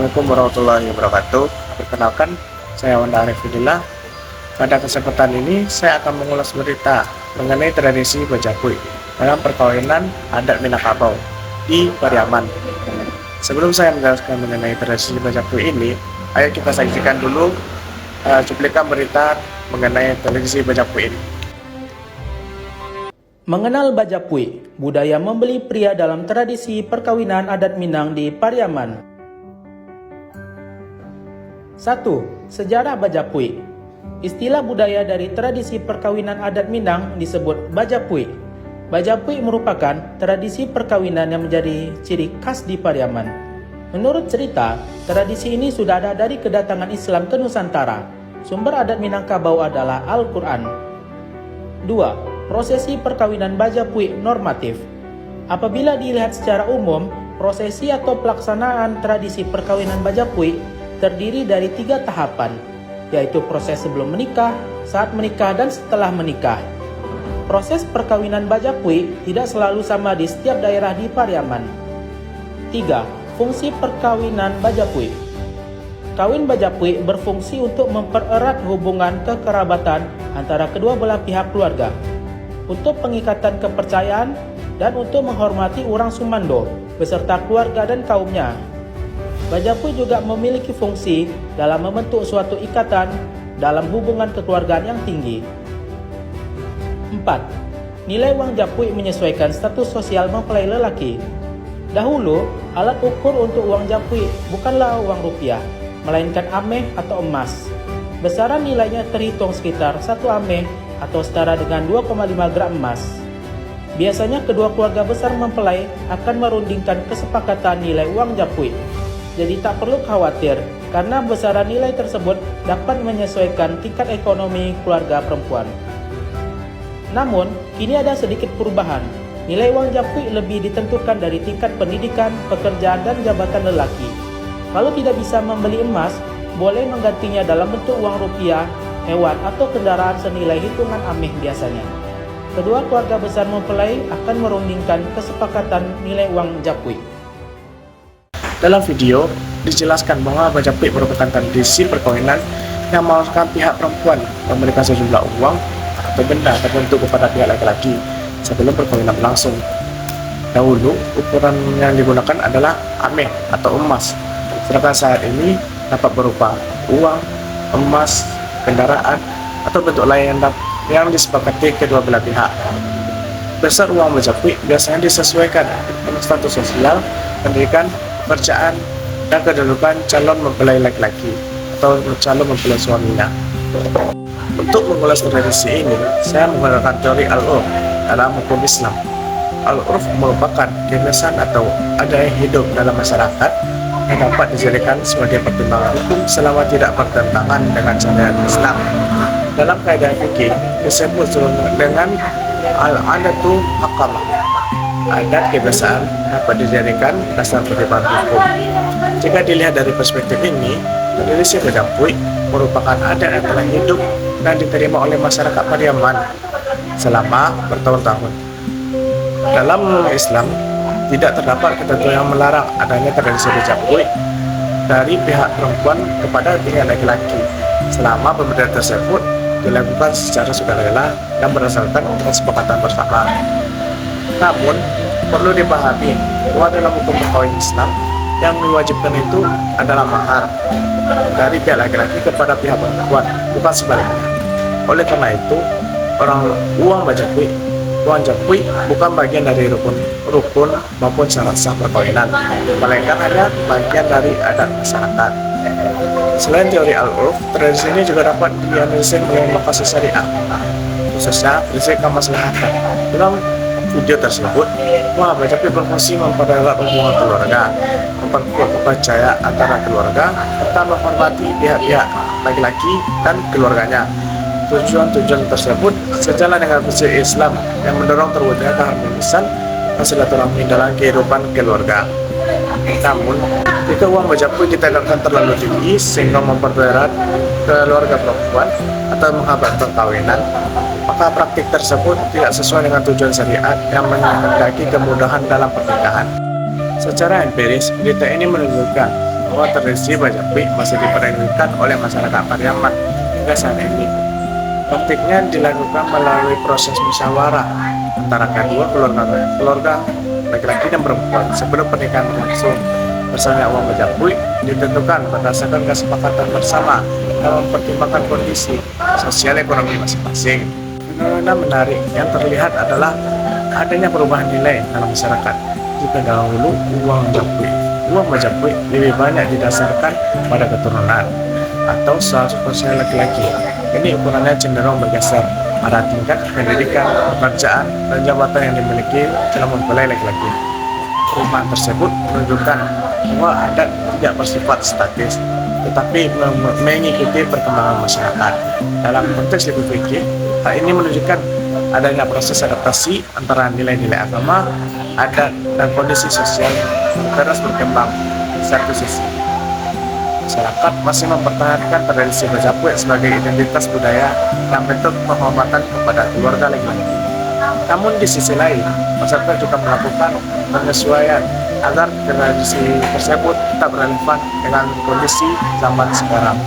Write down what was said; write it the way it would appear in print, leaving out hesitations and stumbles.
Assalamualaikum warahmatullahi wabarakatuh. Perkenalkan, saya Wanda Arifudillah. Pada kesempatan ini, saya akan mengulas berita mengenai tradisi Bajapui dalam perkawinan adat Minangkabau di Pariaman. Sebelum saya menjelaskan mengenai tradisi Bajapui ini, ayo kita saksikan dulu cuplikan berita mengenai tradisi Bajapui ini. Mengenal Bajapui, budaya membeli pria dalam tradisi perkawinan adat Minang di Pariaman. 1. Sejarah Bajapui. Istilah budaya dari tradisi perkawinan adat Minang disebut Bajapui. Bajapui merupakan tradisi perkawinan yang menjadi ciri khas di Pariaman. Menurut cerita, tradisi ini sudah ada dari kedatangan Islam ke Nusantara. Sumber adat Minangkabau adalah Al-Quran. 2. Prosesi perkawinan Bajapui normatif. Apabila dilihat secara umum, prosesi atau pelaksanaan tradisi perkawinan Bajapui terdiri dari 3 tahapan, yaitu proses sebelum menikah, saat menikah, dan setelah menikah. Proses perkawinan Bajapui tidak selalu sama di setiap daerah di Pariaman. 3. Fungsi perkawinan Bajapui. Kawin Bajapui berfungsi untuk mempererat hubungan kekerabatan antara kedua belah pihak keluarga, untuk pengikatan kepercayaan, dan untuk menghormati orang Sumando beserta keluarga dan kaumnya. Bajapui juga memiliki fungsi dalam membentuk suatu ikatan dalam hubungan kekeluargaan yang tinggi. 4. Nilai uang Japui menyesuaikan status sosial mempelai lelaki. Dahulu, alat ukur untuk uang Japui bukanlah uang rupiah, melainkan ameh atau emas. Besaran nilainya terhitung sekitar 1 ameh atau setara dengan 2,5 gram emas. Biasanya kedua keluarga besar mempelai akan merundingkan kesepakatan nilai uang Japui. Jadi tak perlu khawatir karena besaran nilai tersebut dapat menyesuaikan tingkat ekonomi keluarga perempuan. Namun, kini ada sedikit perubahan. Nilai uang Japui lebih ditentukan dari tingkat pendidikan, pekerjaan, dan jabatan lelaki. Kalau tidak bisa membeli emas, boleh menggantinya dalam bentuk uang rupiah, hewan, atau kendaraan senilai hitungan ameh biasanya. Kedua keluarga besar mempelai akan merundingkan kesepakatan nilai uang Japui. Dalam video, dijelaskan bahwa Bajapui merupakan tradisi perkawinan yang mengharuskan pihak perempuan memberikan sejumlah uang atau benda tertentu kepada pihak laki-laki sebelum perkawinan berlangsung. Dahulu, ukuran yang digunakan adalah ameh atau emas, sedangkan saat ini dapat berupa uang, emas, kendaraan, atau bentuk lain yang disepakati kedua belah pihak. Besar uang Bajapui biasanya disesuaikan dengan status sosial, pendidikan, pekerjaan, dan kedudukan calon mempelai laki-laki atau calon mempelai suaminya. Untuk mengulas tradisi ini, saya menggunakan teori Al-Urf dalam hukum Islam. Al-Urf merupakan kebiasaan atau adat yang hidup dalam masyarakat yang dapat dijadikan sebagai pertimbangan hukum selama tidak bertentangan dengan syariat Islam. Dalam kaidah fikih disebut dengan al-adatu hakamah. Adat kebiasaan dapat dijadikan dasar pertimbangan hukum. Jika dilihat dari perspektif ini, tradisi Bajapui merupakan adat yang telah hidup dan diterima oleh masyarakat Pariaman selama bertahun-tahun. Dalam Islam, tidak terdapat ketentuan yang melarang adanya tradisi Bajapui dari pihak perempuan kepada pihak laki-laki selama pemberian tersebut dilakukan secara sukarela dan berdasarkan kesepakatan bersama. Namun, perlu dipahami bahwa dalam hukum perkawinan Islam yang diwajibkan itu adalah mahar dari pihak laki-laki kepada pihak perempuan, bukan sebaliknya. Oleh karena itu, uang Japui bukan bagian dari rukun maupun syarat sah perkawinan, melainkan hanya bagian dari adat masyarakat. Selain teori Al-Urf, tradisi ini juga dapat dianalisis melalui makasih syariah, khususnya prinsip kemaslahatan. Dalam video tersebut, Bajapui berfungsi mempererat hubungan keluarga, memperkuat kepercayaan antara keluarga, serta menghormati pihak-pihak laki-laki dan keluarganya. Tujuan-tujuan tersebut sejalan dengan prinsip Islam yang mendorong terwujudnya keharmonisan dan silaturahmi dalam kehidupan keluarga. Namun, jika uang Bajapui ditengahkan terlalu tinggi sehingga memperberat keluarga perempuan atau menghambat perkawinan, maka praktik tersebut tidak sesuai dengan tujuan syariat yang menghendaki kemudahan dalam pernikahan. Secara empiris, berita ini menunjukkan bahwa tradisi Bajapui masih diperdengarkan oleh masyarakat Pariaman hingga saat ini. Praktiknya dilakukan melalui proses musyawarah antara kedua keluarga laki-laki dan perempuan sebelum pernikahan berlangsung. Misalnya uang Bajapui ditentukan berdasarkan kesepakatan bersama dalam mempertimbangkan kondisi sosial ekonomi masing-masing. Fenomena menarik yang terlihat adalah adanya perubahan nilai dalam masyarakat. Jika dahulu uang Bajapui lebih banyak didasarkan pada keturunan atau status sosial laki-laki. Ini ukurannya cenderung bergeser pada tingkat pendidikan, pekerjaan, dan jabatan yang dimiliki dalam mempelai laki-laki. Perubahan tersebut menunjukkan bahwa adat tidak bersifat statis, tetapi mengikuti perkembangan masyarakat. Dalam konteks lebih fikih, hal ini menunjukkan adanya proses adaptasi antara nilai-nilai agama, adat, dan kondisi sosial yang terus berkembang. Di satu sisi, masyarakat masih mempertahankan tradisi Bajapui sebagai identitas budaya dan bentuk penghormatan kepada keluarga laki-laki. Namun di sisi lain, masyarakat juga melakukan penyesuaian agar tradisi tersebut tetap relevan dengan kondisi zaman sekarang.